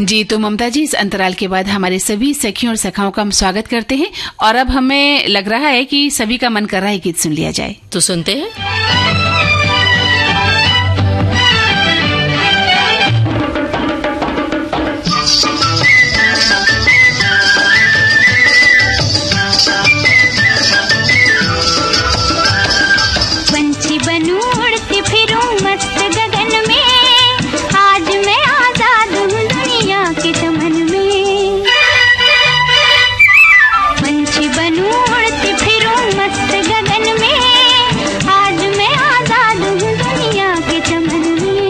जी, तो ममता जी, इस अंतराल के बाद हमारे सभी सखियों और सखाओं का हम स्वागत करते हैं और अब हमें लग रहा है कि सभी का मन कर रहा है गीत सुन लिया जाए। तो सुनते हैं। पंछी बनूं उड़ती फिरूं मस्त गगन में, आज मैं आजाद हूँ दुनिया के चमन में। पंछी बनूं उड़ती फिरूं मस्त गगन में, आज मैं आजाद हूँ दुनिया के चमन में।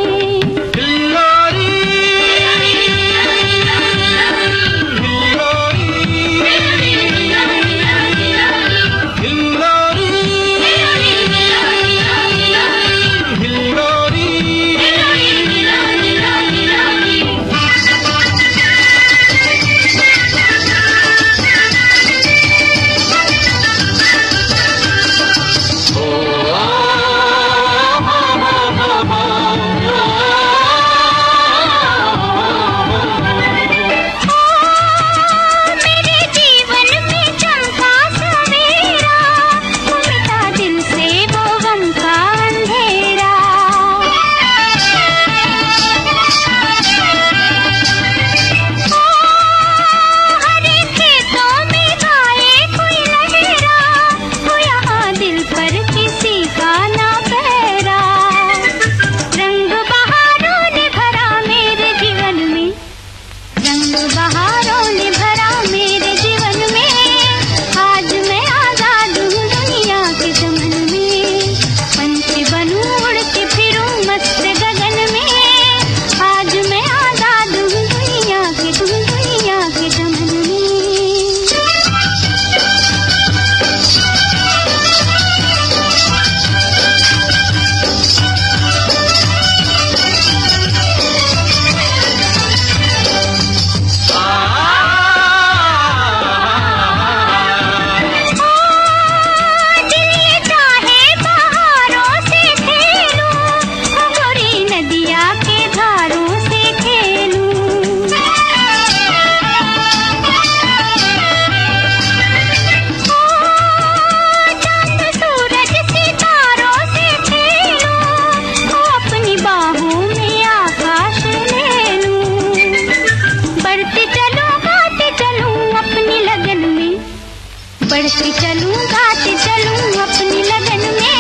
बढ़ती चलूं गाती चलूं अपनी लगन में,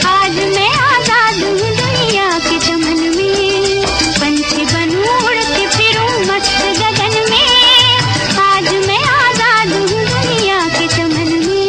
आज मैं आजाद हूँ दुनिया के चमन में। पंछी बनूं उड़ती फिरूं मस्त गगन में, आज मैं आजाद हूँ दुनिया के चमन में।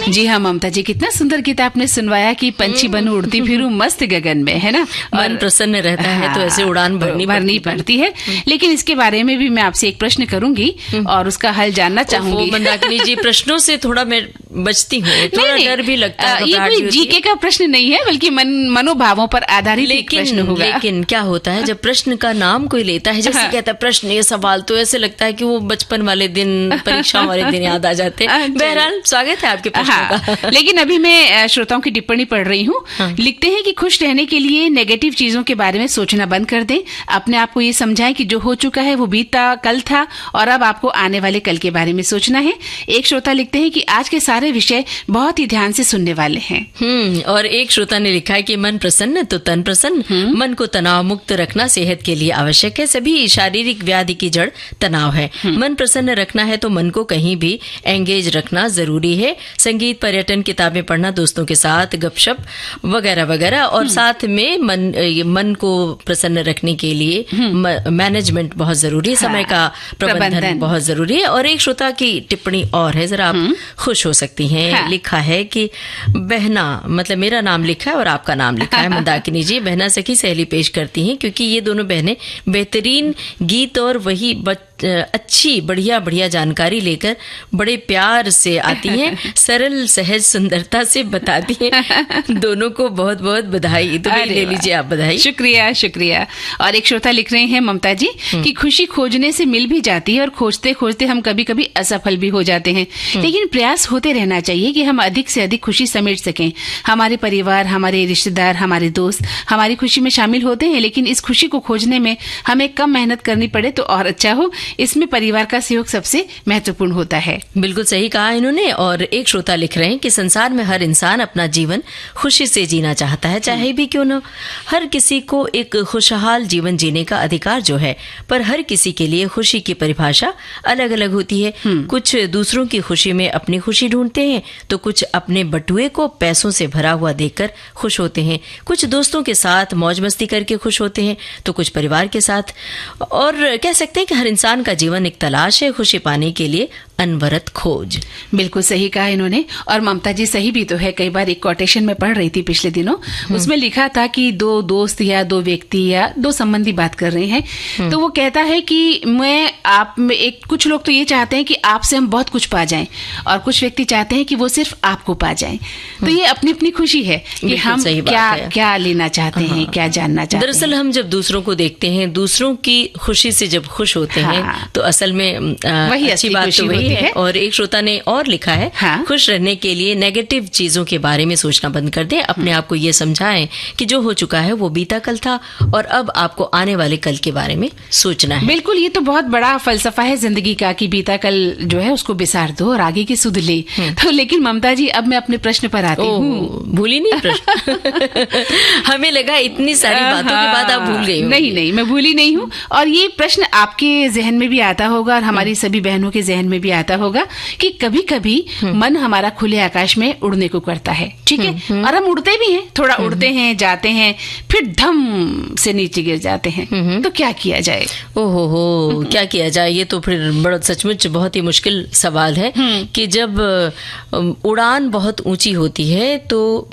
जी हाँ ममता जी, कितना सुंदर गीत आपने सुनवाया कि पंछी बनूं उड़ती फिरूं मस्त गगन में, है ना। मन प्रसन्न रहता है तो ऐसे उड़ान भरनी पड़ती है। लेकिन इसके बारे में भी मैं आपसे एक प्रश्न करूंगी और उसका हल जानना चाहूंगी। मंदाकिनी जी, प्रश्नों से थोड़ा मैं बचती हूँ, थोड़ा डर भी लगता है। ये कोई जीके का प्रश्न नहीं है, बल्कि मनोभावों पर आधारित एक प्रश्न होगा। लेकिन क्या होता है जब प्रश्न का नाम कोई लेता है, जैसे कहता है प्रश्न, ये सवाल, तो ऐसे लगता है कि वो बचपन वाले दिन, परीक्षा वाले दिन याद आ जाते हैं। बहरहाल स्वागत है आपके प्रश्न का। लेकिन अभी मैं श्रोताओं की टिप्पणी पढ़ रही हूँ। लिखते हैं कि खुश रहने के लिए नेगेटिव चीजों के बारे में सोचना बंद कर दें। अपने आप को ये समझाएं कि जो हो चुका है वो बीता कल था और अब आपको आने वाले कल के बारे में सोचना है। एक श्रोता लिखते हैं कि आज के सारे विषय बहुत ही ध्यान से सुनने वाले हैं। और एक श्रोता ने लिखा है कि मन प्रसन्न तो तन प्रसन्न। मन को तनाव मुक्त रखना सेहत के लिए आवश्यक है। सभी शारीरिक व्याधि की जड़ तनाव है। मन प्रसन्न रखना है तो मन को कहीं भी एंगेज रखना जरूरी है। संगीत, पर्यटन, किताबें पढ़ना, दोस्तों के साथ गपशप वगैरह वगैरह, और साथ में मन को प्रसन्न रखने के लिए मैनेजमेंट बहुत जरूरी है। समय का प्रबंधन बहुत जरूरी है। और एक श्रोता की टिप्पणी और है, जरा आप खुश हो सकती हैं। लिखा है कि बहना, मतलब मेरा नाम लिखा है और आपका नाम लिखा है, मंदाकिनी जी। बहना सखी सहेली पेश करती हैं क्योंकि ये दोनों बहनें बेहतरीन गीत और वही अच्छी बढ़िया जानकारी लेकर बड़े प्यार से आती हैं, सरल सहज सुंदरता से बताती हैं। दोनों को बहुत बहुत बधाई। तो ले लीजिए आप बधाई। शुक्रिया। और एक श्रोता लिख रहे हैं, ममता जी, कि खुशी खोजने से मिल भी जाती है और खोजते खोजते हम कभी कभी असफल भी हो जाते हैं। लेकिन प्रयास होते रहना चाहिए कि हम अधिक से अधिक खुशी समेट सकें। हमारे परिवार, हमारे रिश्तेदार, हमारे दोस्त हमारी खुशी में शामिल होते हैं, लेकिन इस खुशी को खोजने में हमें कम मेहनत करनी पड़े तो और अच्छा हो। इसमें परिवार का सहयोग सबसे महत्वपूर्ण होता है। बिल्कुल सही कहा इन्होंने। और एक श्रोता लिख रहे हैं कि संसार में हर इंसान अपना जीवन खुशी से जीना चाहता है, चाहे भी क्यों न। हर किसी को एक खुशहाल जीवन जीने का अधिकार जो है, पर हर किसी के लिए खुशी की परिभाषा अलग अलग होती है। कुछ दूसरों की खुशी में अपनी खुशी ढूंढते हैं, तो कुछ अपने बटुए को पैसों से भरा हुआ देखकर खुश होते हैं, कुछ दोस्तों के साथ मौज मस्ती करके खुश होते हैं, तो कुछ परिवार के साथ। और कह सकते हैं कि हर इंसान का जीवन एक तलाश है खुशी पाने के लिए, अनवरत खोज। बिल्कुल सही कहा इन्होंने। और ममता जी सही भी तो है। कई बार एक कोटेशन में पढ़ रही थी पिछले दिनों, उसमें लिखा था कि दो दोस्त या दो व्यक्ति या दो संबंधी बात कर रहे हैं, तो वो कहता है कि मैं आप में एक, कुछ लोग तो ये चाहते हैं कि आपसे हम बहुत कुछ पा जाएं, और कुछ व्यक्ति चाहते हैं कि वो सिर्फ आपको पा जाएं। तो ये अपनी अपनी खुशी है कि हम क्या लेना चाहते हैं, क्या जानना चाहते हैं। दरअसल हम जब दूसरों को देखते हैं, दूसरों की खुशी से जब खुश होते हैं, तो असल में वही अच्छी बात तो वही है। और एक श्रोता ने और लिखा है, खुश रहने के लिए नेगेटिव चीजों के बारे में सोचना बंद कर दें। अपने आप को ये समझाएं कि जो हो चुका है वो बीता कल था और अब आपको आने वाले कल के बारे में सोचना है। बिल्कुल, ये तो बहुत बड़ा फलसफा है जिंदगी का कि बीता कल जो है उसको बिसार दो और आगे की सुध ले। तो लेकिन ममता जी, अब मैं अपने प्रश्न पर आती हूँ। भूली नहीं प्रश्न? हमें लगा इतनी सारी बातों के बाद आप भूल गई। नहीं, मैं भूली नहीं हूँ। और ये प्रश्न आपके जहन में भी आता होगा और हमारी सभी बहनों के जहन में भी आता होगा कि कभी कभी मन हमारा खुले आकाश में उड़ने को करता है, ठीक है, और हम उड़ते भी हैं, थोड़ा उड़ते हैं, जाते हैं, फिर धम से नीचे गिर जाते हैं। तो क्या किया जाए? ओहो, क्या किया जाए? ये तो फिर बड़ा सचमुच बहुत ही मुश्किल सवाल है कि जब उड़ान बहुत ऊंची होती है, तो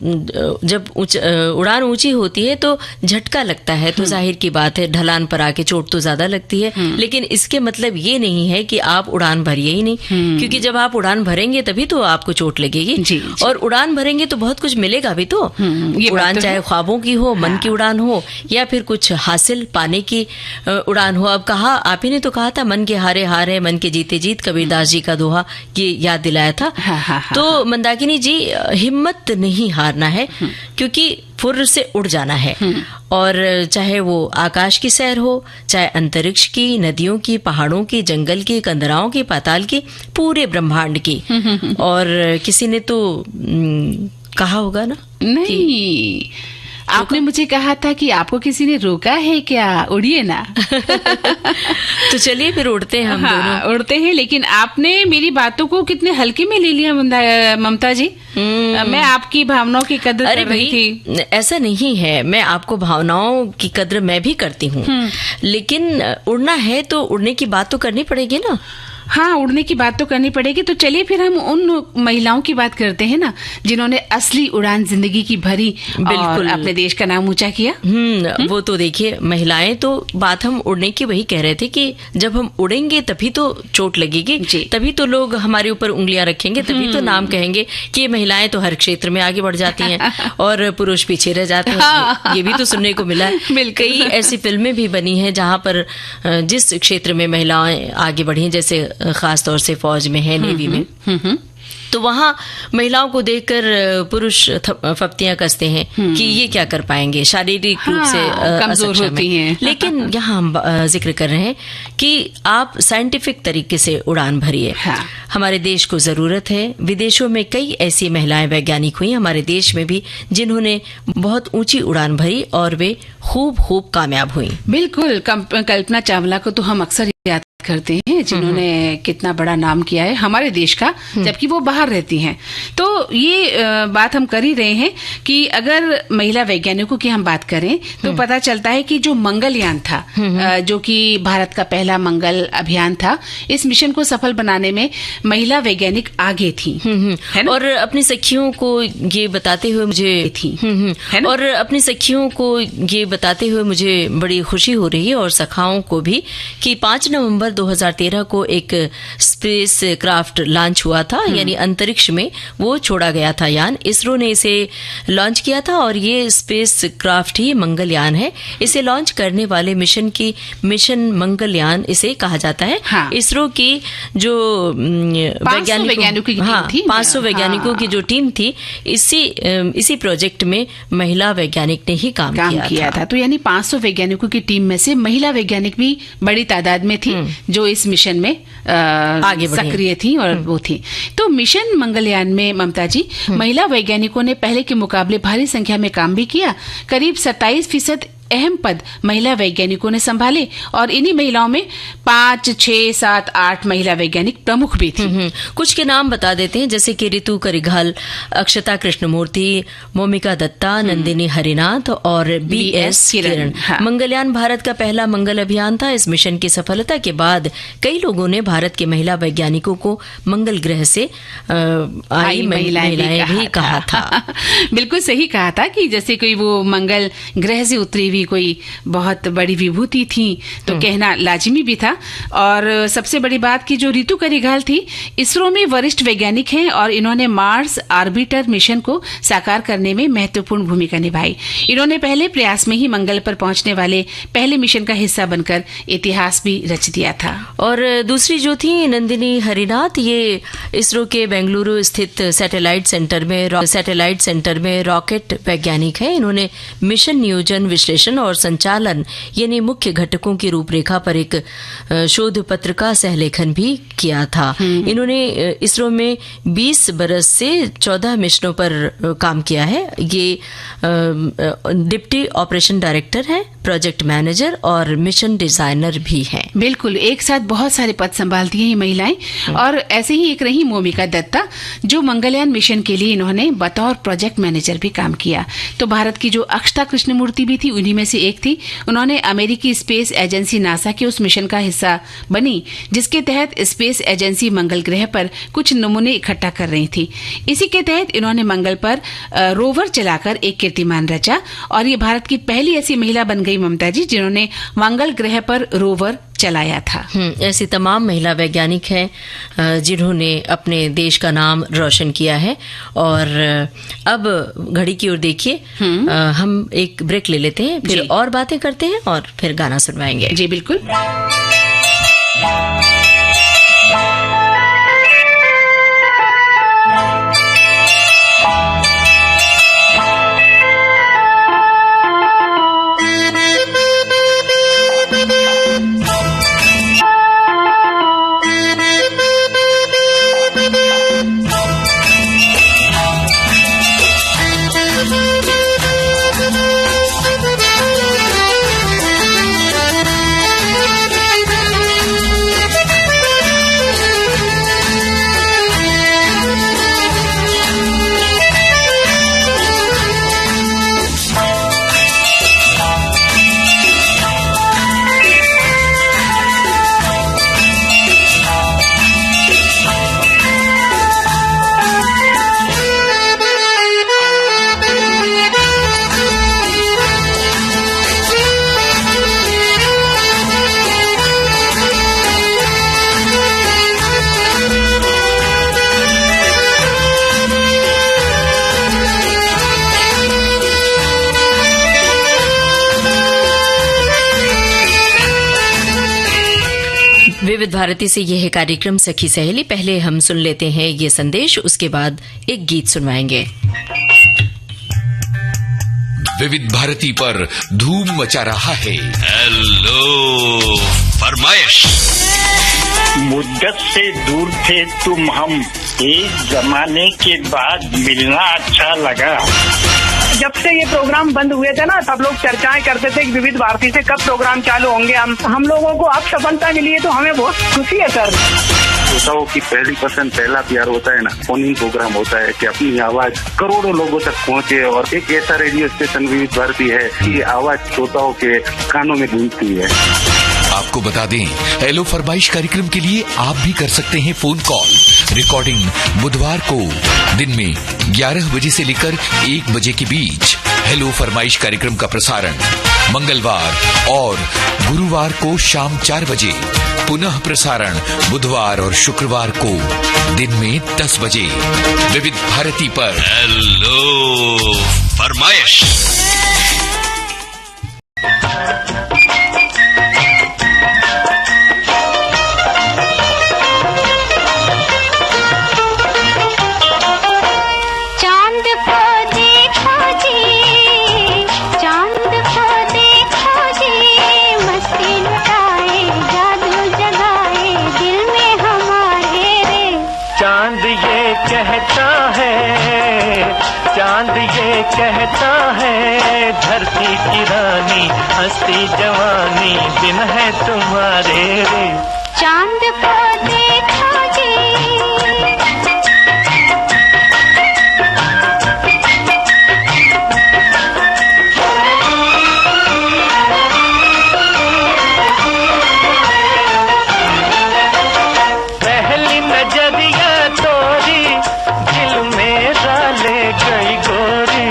जब उड़ान ऊंची होती है तो झटका लगता है, तो जाहिर की बात है ढलान पर आके चोट तो ज्यादा लगती है। लेकिन इसके मतलब ये नहीं है कि आप उड़ान भरिए ही नहीं, क्योंकि जब आप उड़ान भरेंगे तभी तो आपको चोट लगेगी। जी। और उड़ान भरेंगे तो बहुत कुछ मिलेगा भी तो। उड़ान चाहे ख्वाबों की हो, मन की उड़ान हो, या फिर कुछ हासिल पाने की उड़ान हो। अब कहा, आप ही ने तो कहा था, मन के हारे हार है, मन के जीते जीत, कबीरदास जी का दोहा ये याद दिलाया था। तो मंदाकिनी जी, हिम्मत नहीं हारना है, क्योंकि फुर्र से उड़ जाना है। और चाहे वो आकाश की सैर हो, चाहे अंतरिक्ष की, नदियों की, पहाड़ों की, जंगल की, कंदराओं की, पाताल की, पूरे ब्रह्मांड की। और किसी ने तो कहा होगा ना, नहीं, आपने मुझे कहा था कि आपको किसी ने रोका है क्या, उड़िए ना। तो चलिए फिर उड़ते हैं हम दोनों। उड़ते हैं, लेकिन आपने मेरी बातों को कितने हल्के में ले लिया ममता जी। मैं आपकी भावनाओं की कदर कर रही थी। ऐसा नहीं है, मैं आपको भावनाओं की कदर मैं भी करती हूँ, लेकिन उड़ना है तो उड़ने की बात तो करनी पड़ेगी ना। हाँ, उड़ने की बात तो करनी पड़ेगी। तो चलिए फिर हम उन महिलाओं की बात करते हैं ना, जिन्होंने असली उड़ान जिंदगी की भरी और अपने देश का नाम ऊंचा किया। वो तो देखिए, महिलाएं तो बात हम उड़ने की वही कह रहे थे कि जब हम उड़ेंगे तभी तो चोट लगेगी, तभी तो लोग हमारे ऊपर उंगलियां रखेंगे, तभी तो नाम कहेंगे कि ये महिलाएं तो हर क्षेत्र में आगे बढ़ जाती हैं और पुरुष पीछे रह जाते हैं। हाँ। ये भी तो सुनने को मिला है। कई ऐसी फिल्में भी बनी हैं जहां पर जिस क्षेत्र में महिलाएं आगे बढ़ी हैं, जैसे खास तौर से फौज में है, नेवी में, तो वहां महिलाओं को देखकर पुरुष फप्तियां कसते हैं कि ये क्या कर पाएंगे, शारीरिक रूप से कमजोर होती हैं। लेकिन यहाँ हम जिक्र कर रहे हैं कि आप साइंटिफिक तरीके से उड़ान भरिए। हमारे देश को जरूरत है। विदेशों में कई ऐसी महिलाएं वैज्ञानिक हुई, हमारे देश में भी, जिन्होंने बहुत ऊंची उड़ान भरी और वे खूब कामयाब हुई। बिल्कुल, कल्पना चावला को तो हम अक्सर याद करते हैं, जिन्होंने कितना बड़ा नाम किया है हमारे देश का, जबकि वो बाहर रहती हैं। तो ये बात हम कर ही रहे हैं कि अगर महिला वैज्ञानिकों की हम बात करें तो पता चलता है कि जो मंगलयान था, जो कि भारत का पहला मंगल अभियान था, इस मिशन को सफल बनाने में महिला वैज्ञानिक आगे थी, है ना? और अपनी सखियों को ये बताते हुए मुझे बड़ी खुशी हो रही है, और सखाओं को भी, कि 5 नवंबर 2013 को एक स्पेस क्राफ्ट लॉन्च हुआ था, यानी अंतरिक्ष में वो छोड़ा गया था यान। इसरो ने इसे लॉन्च किया था और ये स्पेस क्राफ्ट ही मंगलयान है। इसे लॉन्च करने वाले मिशन मंगलयान इसे कहा जाता है। हाँ। इसरो की जो 500 वैज्ञानिकों की जो टीम थी, इसी प्रोजेक्ट में महिला वैज्ञानिक ने ही काम किया था। तो यानी 500 वैज्ञानिकों की टीम में से महिला वैज्ञानिक भी बड़ी तादाद में थी, जो इस मिशन में आगे सक्रिय थी और वो थी। तो मिशन मंगलयान में, ममता जी, महिला वैज्ञानिकों ने पहले के मुकाबले भारी संख्या में काम भी किया। करीब 27% अहम पद महिला वैज्ञानिकों ने संभाले, और इन्हीं महिलाओं में 5, 6, 7, 8 महिला वैज्ञानिक प्रमुख भी थी। कुछ के नाम बता देते हैं, जैसे कि ऋतु करिघाल, अक्षता कृष्णमूर्ति, मोमिका दत्ता, नंदिनी हरिनाथ और BS किरण। मंगलयान भारत का पहला मंगल अभियान था। इस मिशन की सफलता के बाद कई लोगों ने भारत के महिला वैज्ञानिकों को मंगल ग्रह से आई महिलाएं भी कहा था। बिल्कुल सही कहा था कि जैसे कोई वो मंगल ग्रह से उतरी कोई बहुत बड़ी विभूति थी, तो कहना लाजिमी भी था। और सबसे बड़ी बात कि जो ऋतु करिघाल थी, इसरो में वरिष्ठ वैज्ञानिक हैं और इन्होंने मार्स ऑर्बिटर मिशन को साकार करने में महत्वपूर्ण भूमिका निभाई। इन्होंने पहले प्रयास में ही मंगल पर पहुंचने वाले पहले मिशन का हिस्सा बनकर इतिहास भी रच दिया था। और दूसरी जो थी नंदिनी हरिनाथ, ये इसरो के बेंगलुरु स्थित सैटेलाइट सेंटर में रॉकेट वैज्ञानिक है। इन्होंने मिशन नियोजन, विश्लेषण और संचालन, यानी मुख्य घटकों की रूपरेखा पर एक शोध पत्र का सहलेखन भी किया था। इन्होंने इसरो में 20 बरस से 14 मिशनों पर काम किया है। ये डिप्टी ऑपरेशन डायरेक्टर है, प्रोजेक्ट मैनेजर और मिशन डिजाइनर भी हैं। बिल्कुल, एक साथ बहुत सारे पद संभालती हैं ये महिलाएं। और ऐसे ही एक रही मोमिका दत्ता, जो मंगलयान मिशन के लिए इन्होंने बतौर प्रोजेक्ट मैनेजर भी काम किया। तो भारत की जो अक्षता कृष्णमूर्ति भी थी, उन्हीं में से एक थी। उन्होंने अमेरिकी स्पेस एजेंसी नासा के उस मिशन का हिस्सा बनी, जिसके तहत स्पेस एजेंसी मंगल ग्रह पर कुछ नमूने इकट्ठा कर रही थी। इसी के तहत इन्होंने मंगल पर रोवर चलाकर एक कीर्तिमान रचा, और ये भारत की पहली ऐसी महिला बन गई, ममता जी, जिन्होंने मंगल ग्रह पर रोवर चलाया था। ऐसी तमाम महिला वैज्ञानिक हैं जिन्होंने अपने देश का नाम रोशन किया है। और अब घड़ी की ओर देखिए, हम एक ब्रेक ले लेते हैं, फिर और बातें करते हैं और फिर गाना सुनवाएंगे। जी बिल्कुल। विविध भारती से यह है कार्यक्रम सखी सहेली। पहले हम सुन लेते हैं ये संदेश, उसके बाद एक गीत सुनवाएंगे। विविध भारती पर धूम मचा रहा है हेलो फरमाइश। मुद्दत से दूर थे तुम हम, एक जमाने के बाद मिलना अच्छा लगा। जब से ये प्रोग्राम बंद हुए थे ना, सब लोग चर्चाएं करते थे कि विविध भारती से कब प्रोग्राम चालू होंगे। हम लोगों को अब सफलता मिली है तो हमें बहुत खुशी है सर। श्रोताओं की पहली पसंद, पहला प्यार होता है ना, फोन प्रोग्राम होता है कि अपनी आवाज करोड़ों लोगों तक पहुंचे। और एक ऐसा रेडियो स्टेशन विविध भारती है कि आवाज श्रोताओं के कानों में गूंजती है। आपको बता दें, हेलो फरमाइश कार्यक्रम के लिए आप भी कर सकते हैं फोन कॉल। रिकॉर्डिंग बुधवार को दिन में 11 बजे से लेकर 1 बजे के बीच। हेलो फरमाइश कार्यक्रम का प्रसारण मंगलवार और गुरुवार को शाम 4 बजे। पुनः प्रसारण बुधवार और शुक्रवार को दिन में 10 बजे। विविध भारती पर हेलो फरमाइश। कहता है धरती की रानी, हंसती जवानी दिन है तुम्हारे रे। चांद को देखो जी, पहली नजरिया तोरी दिल मेरा ले गई गोरी।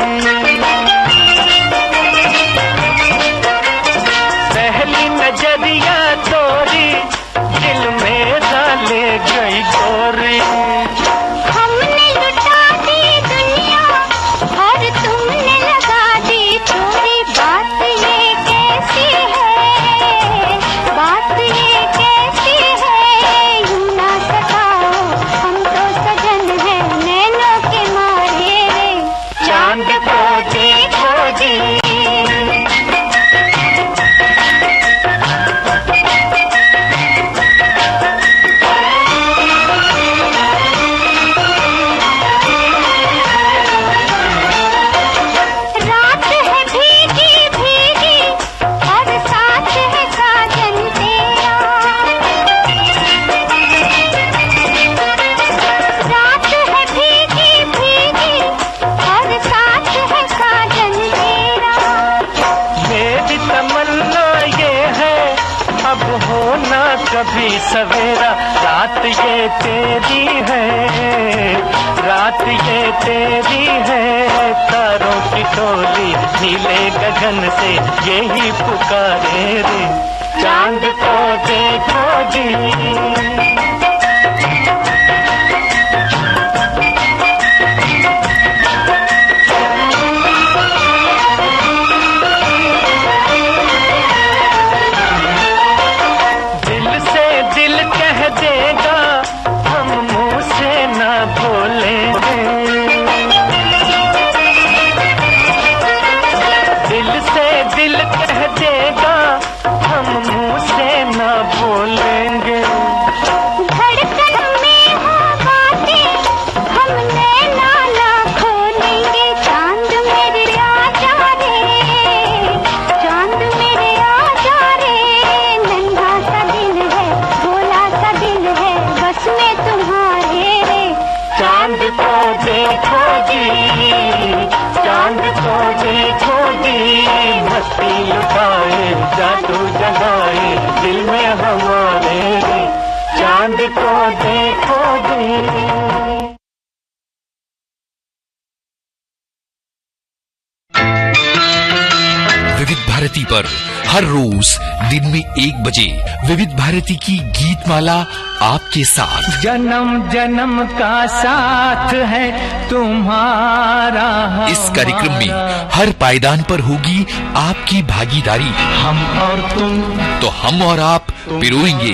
नजरिया तोरी दिल मेरा ले गई गोरी। हमने लुटा दी दुनिया और तुमने लगा दी चोरी। बात ये कैसी है, बात ये कैसी है, यूं ना सताओ हम तो सजन है नैनों के मारे रे। चांद को देखो जी, कभी सवेरा। रात ये तेरी है, रात ये तेरी है, तारों की टोली नीले गगन से यही पुकारे रे। चांद को देखो जी, जादू जगाए दिल में हमारे रे। चांद को देखो जी। विविध भारती पर हर रोज दिन में 1 बजे विविध भारती की गीत माला आपके साथ। जन्म जन्म का साथ है तुम्हारा। इस कार्यक्रम में हर पायदान पर होगी आपकी भागीदारी। हम और तुम, तो हम और आप पिरोएंगे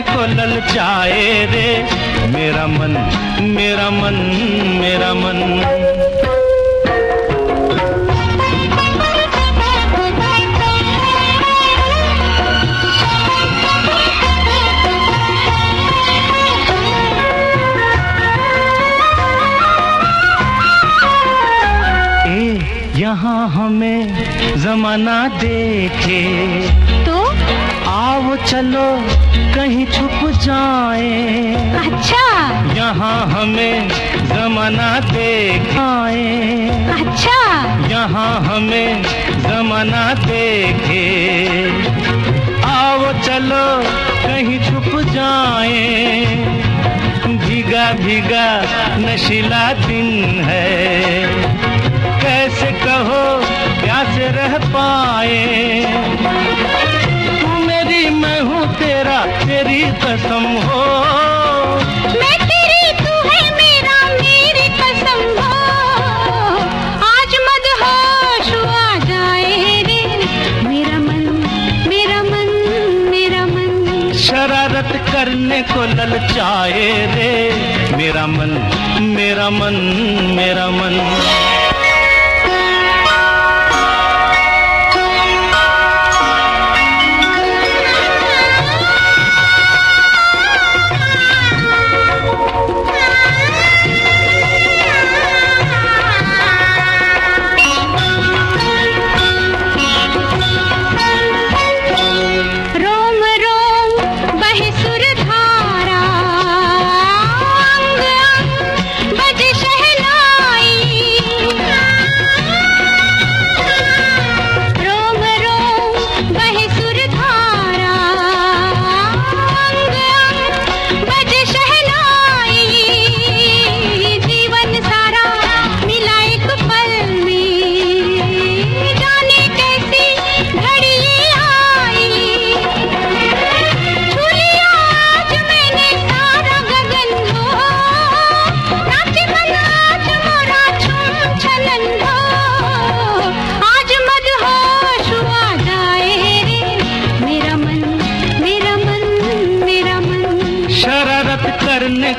करने को ललचाए रे मेरा मन मेरा मन मेरा मन। यहाँ हमें जमाना देखे तो आओ चलो कहीं छुप जाए। अच्छा यहाँ हमें जमाना देखाए। अच्छा यहाँ हमें जमाना देखे आओ चलो कहीं छुप जाए। भीगा भीगा नशीला दिन है कैसे कहो प्यासे रह पाए। तू मेरी मैं हूँ तेरा तेरी कसम हो। मैं तेरी तू है मेरा मेरी कसम हो। आज मदहोश आ जाए रे मेरा मन मेरा मन मेरा मन। शरारत करने को ललचाए रे मेरा मन मेरा मन मेरा मन।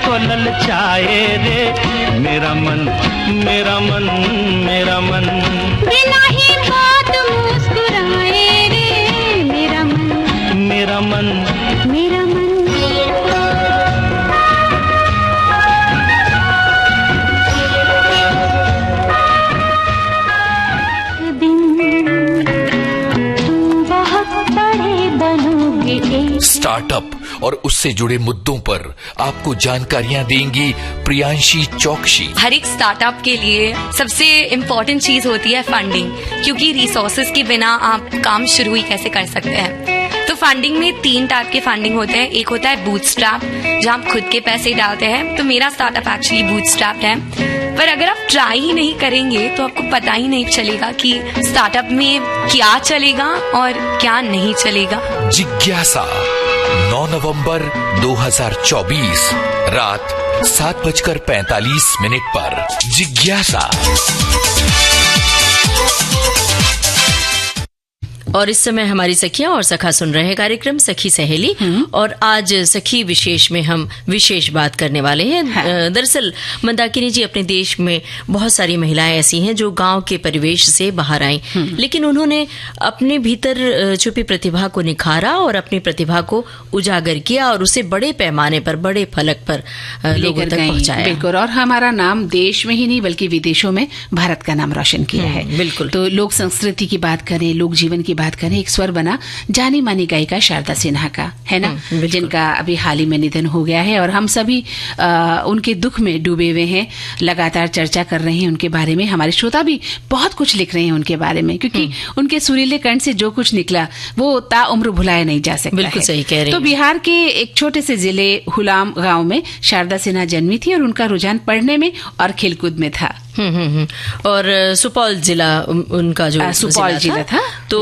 को ललचाए रे मेरा मन मेरा मन मेरा मन। बिना ही बात मुस्कुराए रे मेरा मन मेरा मन मेरा मन। स्टार्टअप और उससे जुड़े मुद्दों पर आपको जानकारियां देंगी प्रियांशी चौकसी। हर एक स्टार्टअप के लिए सबसे इम्पोर्टेंट चीज होती है फंडिंग, क्योंकि रिसोर्सेज के बिना आप काम शुरू ही कैसे कर सकते हैं। तो फंडिंग में 3 टाइप के फंडिंग होते हैं। एक होता है बूटस्ट्रैप, जहाँ आप खुद के पैसे डालते हैं। तो मेरा स्टार्टअप एक्चुअली बूटस्ट्रैप है। पर अगर आप ट्राई ही नहीं करेंगे तो आपको पता ही नहीं चलेगा कि स्टार्टअप में क्या चलेगा और क्या नहीं चलेगा। जिज्ञासा 9 नवंबर 2024 रात 7:45 पर जिज्ञासा। और इस समय हमारी सखियां और सखा सुन रहे हैं कार्यक्रम सखी सहेली। और आज सखी विशेष में हम विशेष बात करने वाले हैं। दरअसल मंदाकिनी जी, अपने देश में बहुत सारी महिलाएं ऐसी हैं जो गांव के परिवेश से बाहर आई, लेकिन उन्होंने अपने भीतर छुपी प्रतिभा को निखारा और अपनी प्रतिभा को उजागर किया और उसे बड़े पैमाने पर, बड़े फलक पर लोगों तक पहुंचाया। बिल्कुल। और हमारा नाम देश में ही नहीं बल्कि विदेशों में भारत का नाम रोशन किया है। बिल्कुल। तो लोक संस्कृति की बात करें, लोक जीवन की बात करें, एक स्वर बना जानी मानी गायिका शारदा सिन्हा का, है ना, जिनका अभी हाल ही में निधन हो गया है। और हम सभी उनके दुख में डूबे हुए हैं, लगातार चर्चा कर रहे हैं उनके बारे में। हमारे श्रोता भी बहुत कुछ लिख रहे हैं उनके बारे में, क्योंकि उनके सुरीले कंठ से जो कुछ निकला वो ताउम्र भुलाया नहीं जा सकता। बिल्कुल सही कह रहे हैं। तो बिहार के एक छोटे से जिले हुलाम गांव में शारदा सिन्हा जन्मी थी और उनका रुझान पढ़ने में और खेलकूद में था। और सुपौल जिला उनका जो सुपौल जिला था तो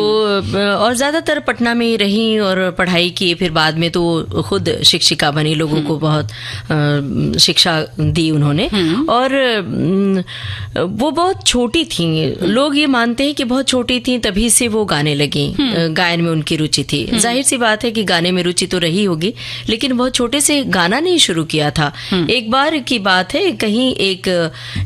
और ज्यादातर पटना में ही रही और पढ़ाई की, फिर बाद में तो खुद शिक्षिका बनी, लोगों को बहुत शिक्षा दी उन्होंने। और वो बहुत छोटी थी, लोग ये मानते हैं कि बहुत छोटी थी तभी से वो गाने लगी, गायन में उनकी रुचि थी। जाहिर सी बात है कि गाने में रुचि तो रही होगी, लेकिन बहुत छोटे से गाना नहीं शुरू किया था। एक बार की बात है, कहीं एक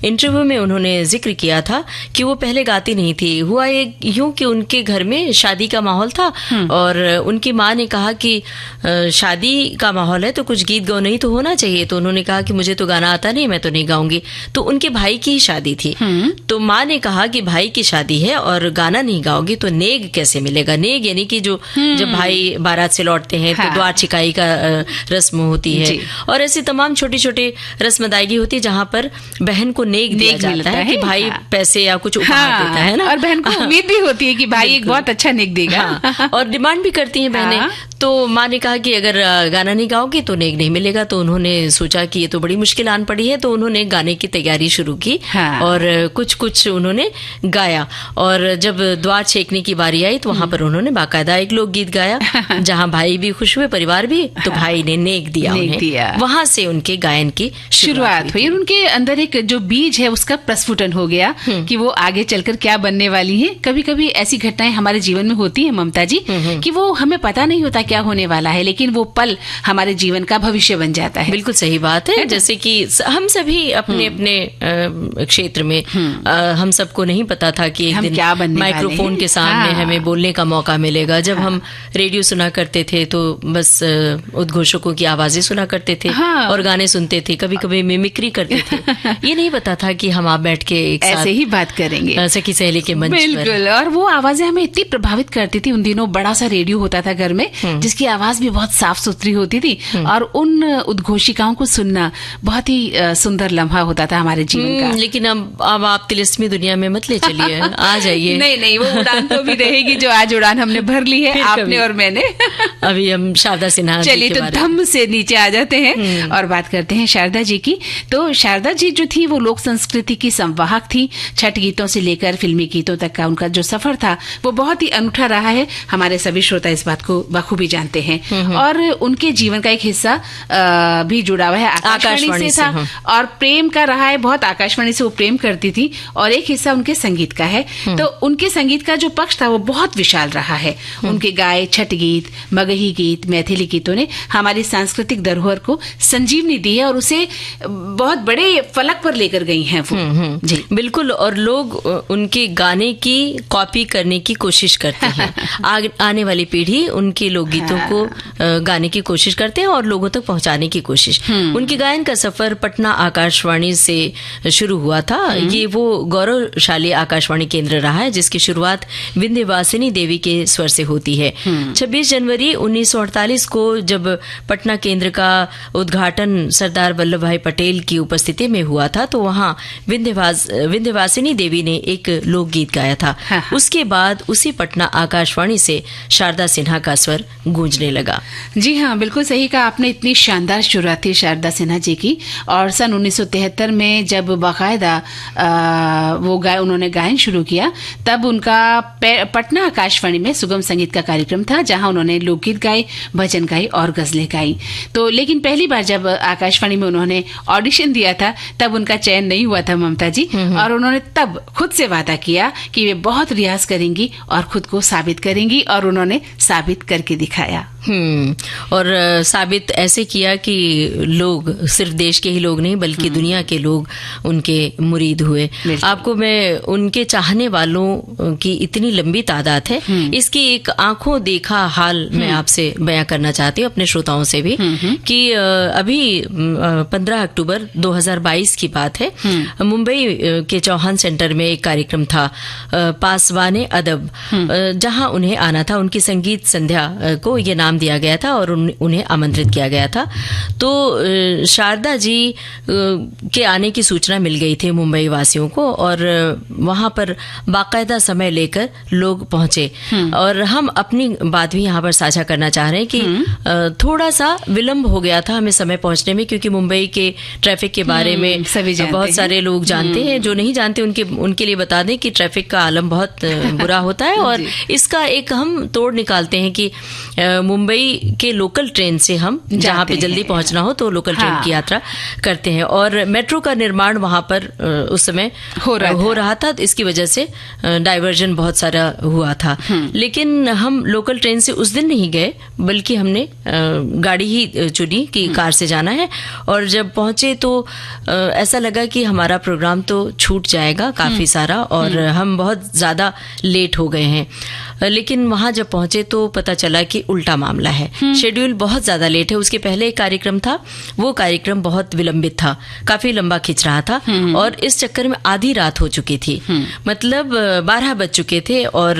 इंटरव्यू में उन्होंने जिक्र किया था कि वो पहले गाती नहीं थी। हुआ यूं कि उनके घर में शादी का माहौल था और उनकी माँ ने कहा कि शादी का माहौल है तो कुछ गीत गौ नहीं तो होना चाहिए। तो उन्होंने कहा कि मुझे तो गाना आता नहीं, मैं तो नहीं गाऊंगी। तो उनके भाई की शादी थी, तो माँ ने कहा कि भाई की शादी है और गाना नहीं गाओगी तो नेग कैसे मिलेगा। नेग यानी कि जो जब भाई बारात से लौटते हैं तो द्वार छिकाई का रस्म होती है और ऐसी तमाम छोटी छोटी रस्म अदायगी होती है जहाँ पर बहन को नेग दिया जाता है कि भाई पैसे या कुछ उपहार देता है ना, और बहन को उम्मीद भी होती है कि भाई एक बहुत अच्छा नेग देगा। और डिमांड भी करती हैं बहनें। तो माँ ने कहा कि अगर गाना नहीं गाओगे तो नेग नहीं मिलेगा। तो उन्होंने सोचा कि ये तो बड़ी मुश्किल आन पड़ी है, तो उन्होंने गाने की तैयारी शुरू की और कुछ कुछ उन्होंने गाया। और जब द्वार छेकने की बारी आई तो वहां पर उन्होंने बाकायदा एक लोकगीत गाया जहां भाई भी खुश हुए, परिवार भी। तो भाई ने नेग दिया उन्हें। वहां से उनके गायन की शुरुआत हुई। उनके अंदर एक जो बीज है उसका प्रस्फुटन हो गया कि वो आगे चलकर क्या बनने वाली है। कभी कभी ऐसी घटनाएं हमारे जीवन में होती है ममता जी कि वो हमें पता नहीं होता क्या होने वाला है, लेकिन वो पल हमारे जीवन का भविष्य बन जाता है। बिल्कुल सही बात है। जैसे कि हम सभी अपने अपने क्षेत्र में हम सबको नहीं पता था कि एक दिन क्या माइक्रोफोन के सामने हमें बोलने का मौका मिलेगा। जब हम रेडियो सुना करते थे तो बस उद्घोषकों की आवाजें सुना करते थे और गाने सुनते थे, कभी कभी मिमिक्री करते थे। ये नहीं पता था कि हम आप बैठ के एक साथ ऐसे ही बात करेंगे सखी सहेली के मंच पर। बिल्कुल। और वो आवाजें हमें इतनी प्रभावित करती थी। उन दिनों बड़ा सा रेडियो होता था घर में जिसकी आवाज भी बहुत साफ सुथरी होती थी और उन उद्घोषिकाओं को सुनना बहुत ही सुंदर लम्हा होता था हमारे जीवन का। लेकिन अब आप तिलिस्मी दुनिया में मत ले चलिए, आ जाइए। नहीं, वो उड़ान तो भी रहेगी जो आज उड़ान हमने भर ली है, आपने और मैंने। अभी हम शारदा सिन्हा, चलिए तो धम से नीचे आ जाते हैं और बात करते हैं शारदा जी की। तो शारदा जी जो थी वो लोक संस्कृति की संवाहक थी। छठ गीतों से लेकर फिल्मी गीतों तक का उनका जो सफर था वो बहुत ही अनूठा रहा है। हमारे सभी श्रोता इस बात को बखूबी जानते हैं। और उनके जीवन का एक हिस्सा भी जुड़ा हुआ है आकाशवाणी से था और प्रेम का रहा है बहुत। आकाशवाणी से वो प्रेम करती थी और एक हिस्सा उनके संगीत का है। तो उनके संगीत का जो पक्ष था वो बहुत विशाल रहा है। उनके गाए छठ गीत, मगही गीत, मैथिली गीतों ने हमारी सांस्कृतिक धरोहर को संजीवनी दी है और उसे बहुत बड़े फलक पर लेकर गई हैं वो। जी बिल्कुल। और लोग उनके गाने की कॉपी करने की कोशिश करते हैं। आने वाली पीढ़ी उनके लोकगीतों को गाने की कोशिश करते हैं और लोगों तक पहुंचाने की कोशिश। उनके गायन का सफर पटना आकाशवाणी से शुरू हुआ था। ये वो गौरवशाली आकाशवाणी केंद्र रहा है जिसकी शुरुआत विंध्यवासिनी देवी के स्वर से होती है। 26 जनवरी 1948 को जब पटना केंद्र का उद्घाटन सरदार वल्लभ भाई पटेल की उपस्थिति में हुआ था तो वहां विंध्यवासिनी देवी ने एक लोकगीत गाया था। उसके बाद उसी पटना आकाशवाणी से शारदा सिन्हा का स्वर गूंजने लगा। जी हाँ, बिल्कुल सही कहा आपने। इतनी शानदार शुरुआत थी शारदा सिन्हा जी की। और सन 1973 में जब बाकायदा उन्होंने गायन शुरू किया तब उनका पटना आकाशवाणी में सुगम संगीत का कार्यक्रम था जहां उन्होंने लोकगीत गाए, भजन गाए और गजलें गाई। तो लेकिन पहली बार जब आकाशवाणी में उन्होंने ऑडिशन दिया था तब उनका चयन नहीं हुआ था ममता जी। और उन्होंने तब खुद से वादा किया कि वे बहुत रियाज करेंगी और खुद को साबित करेंगी और उन्होंने साबित करके दिखाया। और साबित ऐसे किया कि लोग, सिर्फ देश के ही लोग नहीं बल्कि दुनिया के लोग उनके मुरीद हुए। आपको मैं उनके चाहने वालों की इतनी लंबी तादाद है, इसकी एक आंखों देखा हाल मैं आपसे बयां करना चाहती हूँ अपने श्रोताओं से भी कि अभी 15 अक्टूबर 2022 की बात है। मुंबई के चौहान सेंटर में एक कार्यक्रम था पासवाने अदब, जहां उन्हें आना था। उनकी संगीत संध्या को ये नाम इनाम दिया गया था और उन्हें आमंत्रित किया गया था। तो शारदा जी के आने की सूचना मिल गई थी मुंबई वासियों को और वहां पर बाकायदा समय लेकर लोग पहुंचे। और हम अपनी बात भी यहाँ पर साझा करना चाह रहे हैं कि थोड़ा सा विलंब हो गया था हमें समय पहुंचने में, क्योंकि मुंबई के ट्रैफिक के बारे में बहुत सारे लोग जानते हैं। जो नहीं जानते उनके लिए बता दें कि ट्रैफिक का आलम बहुत बुरा होता है और इसका एक हम तोड़ निकालते हैं कि मुंबई के लोकल ट्रेन से हम जहाँ पे जल्दी पहुंचना हो तो लोकल ट्रेन की यात्रा करते हैं। और मेट्रो का निर्माण वहां पर उस समय हो रहा था, तो इसकी वजह से डाइवर्जन बहुत सारा हुआ था। लेकिन हम लोकल ट्रेन से उस दिन नहीं गए, बल्कि हमने गाड़ी ही चुनी कि कार से जाना है। और जब पहुंचे तो ऐसा लगा कि हमारा प्रोग्राम तो छूट जाएगा काफी सारा और हम बहुत ज्यादा लेट हो गए हैं। लेकिन वहां जब पहुंचे तो पता चला कि उल्टा मामला है। शेड्यूल बहुत ज्यादा लेट है। उसके पहले एक कार्यक्रम था, वो कार्यक्रम बहुत विलंबित था, काफी लंबा खिंच रहा था और इस चक्कर में आधी रात हो चुकी थी। मतलब 12 बज चुके थे और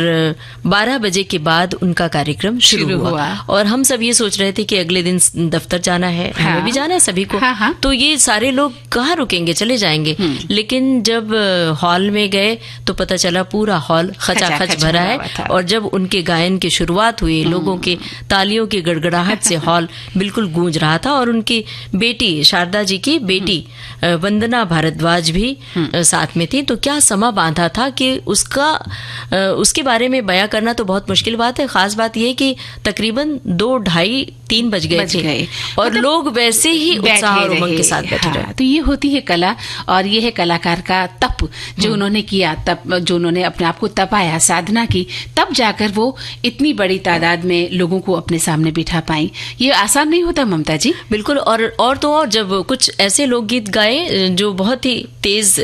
12 बजे के बाद उनका कार्यक्रम शुरू हुआ। और हम सब ये सोच रहे थे कि अगले दिन दफ्तर जाना है, हमें भी जाना है सभी को। तो ये सारे लोग कहाँ रुकेंगे, चले जाएंगे। लेकिन जब हॉल में गए तो पता चला पूरा हॉल खचाखच भरा है। और जब उनके गायन की शुरुआत हुई, लोगों के तालियों की गड़गड़ाहट से हॉल बिल्कुल गूंज रहा था। और उनकी बेटी, शारदा जी की बेटी वंदना भारद्वाज भी साथ में थी। तो क्या समा बांधा था कि उसके बारे में बयां करना तो बहुत मुश्किल बात है। खास बात यह कि तकरीबन 2, 2:30, 3 बज गए थे और मतलब लोग वैसे ही उत्साह और उमंग के साथ बैठे रहे। तो ये होती है कला और ये है कलाकार का तप जो उन्होंने किया, तप जो उन्होंने अपने आप को तपाया, साधना की, तब जाकर वो इतनी बड़ी तादाद में लोगों को अपने सामने बिठा पाई। ये आसान नहीं होता ममता जी। बिल्कुल। और तो और जब कुछ ऐसे लोकगीत गाए जो बहुत ही तेज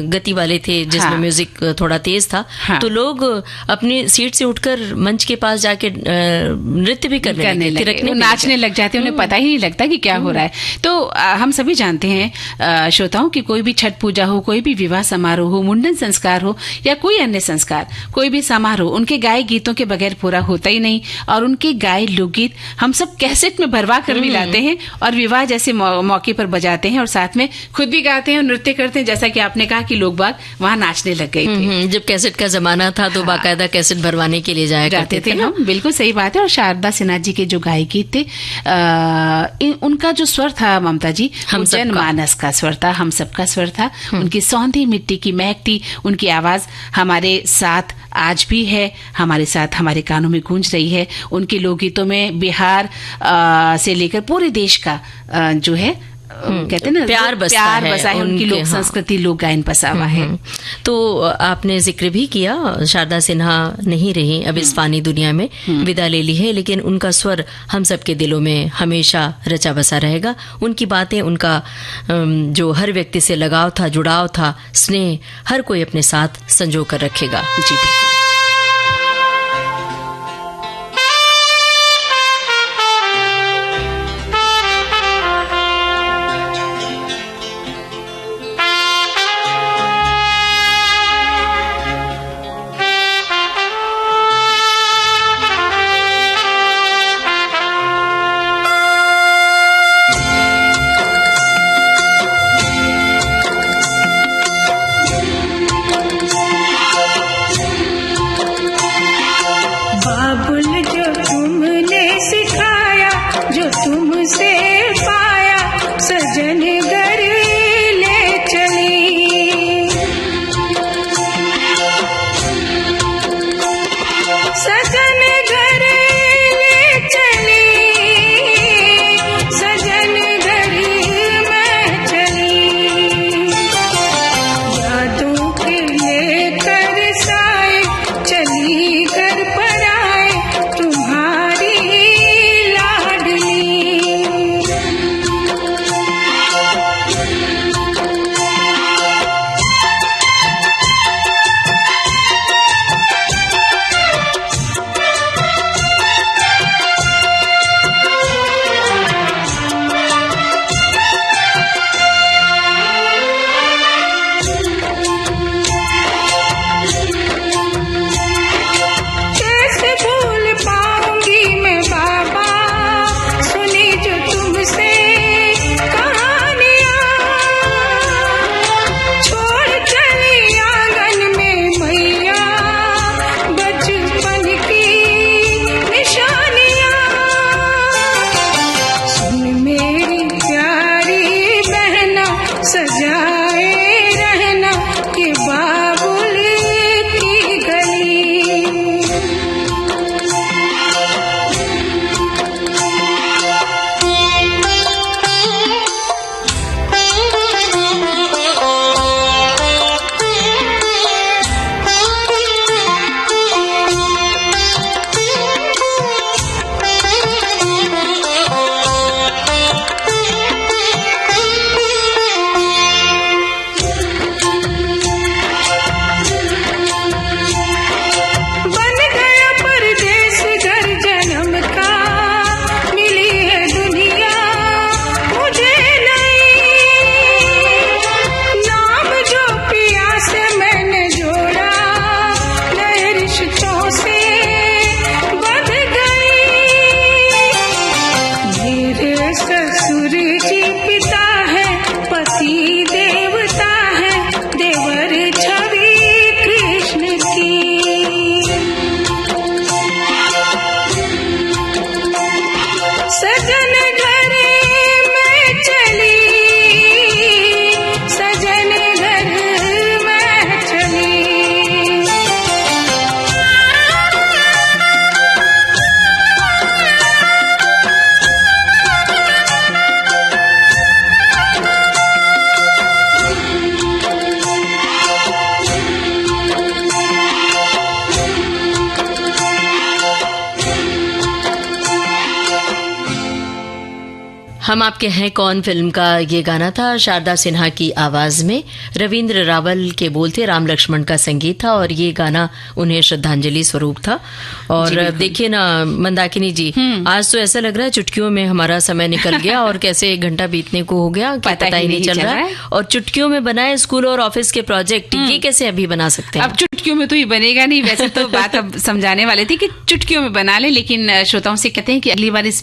गति वाले थे, जिसमें म्यूजिक थोड़ा तेज था, तो लोग अपनी सीट से उठकर मंच के पास जाके नृत्य भी करने लगे, नाचने लग जाते हैं। उन्हें पता ही नहीं लगता कि क्या हो रहा है। तो हम सभी जानते हैं श्रोताओं कि कोई भी छठ पूजा हो, कोई भी विवाह समारोह हो, मुंडन संस्कार हो या कोई अन्य संस्कार, कोई भी समारोह उनके गाए गीतों के बगैर पूरा होता ही नहीं। और उनके गाए लोकगीत हम सब कैसेट में भरवा कर भी लाते हैं और विवाह जैसे मौके पर बजाते हैं और साथ में खुद भी गाते हैं और नृत्य करते हैं। जैसा कि आपने कहा कि लोग बाग वहां नाचने लग गए थे। जब कैसेट का जमाना था तो बाकायदा कैसेट भरवाने के लिए जाया करते थे हम। बिल्कुल सही बात है। और शारदा सिन्हा जी के जो गाए गीत थे, उनका जो स्वर था ममता जी, जनमानस का स्वर था, हम सबका स्वर था। उनकी सौंधी मिट्टी की महकती उनकी आवाज हमारे साथ आज भी है, हमारे साथ हमारे कानों में गूंज रही है। उनके लोकगीतों में बिहार से लेकर पूरे देश का जो है कहते हैं ना प्यार बसा है। उनकी लोक संस्कृति, लोक गायन बसा हुआ है। तो आपने जिक्र भी किया, शारदा सिन्हा नहीं रही, अब इस फानी दुनिया में विदा ले ली है, लेकिन उनका स्वर हम सबके दिलों में हमेशा रचा बसा रहेगा। उनकी बातें, उनका जो हर व्यक्ति से लगाव था, जुड़ाव था, स्नेह, हर कोई अपने साथ संजो कर रखेगा। जी बिल्कुल। हम आपके हैं कौन फिल्म का ये गाना था, शारदा सिन्हा की आवाज में, रविंद्र रावल के बोल थे, राम लक्ष्मण का संगीत था और ये गाना उन्हें श्रद्धांजलि स्वरूप था। और देखिए ना मंदाकिनी जी, आज तो ऐसा लग रहा है चुटकियों में हमारा समय निकल गया और कैसे 1 घंटा बीतने को हो गया पता ही नहीं चल रहा है। और चुटकियों में बनाए स्कूल और ऑफिस के प्रोजेक्ट, ये कैसे अभी बना सकते हैं? अब चुटकियों में तो ये बनेगा नहीं। वैसे तो बात अब समझाने वाले थे कि चुटकियों में बना ले, लेकिन श्रोताओं से कहते हैं कि अगली बार इस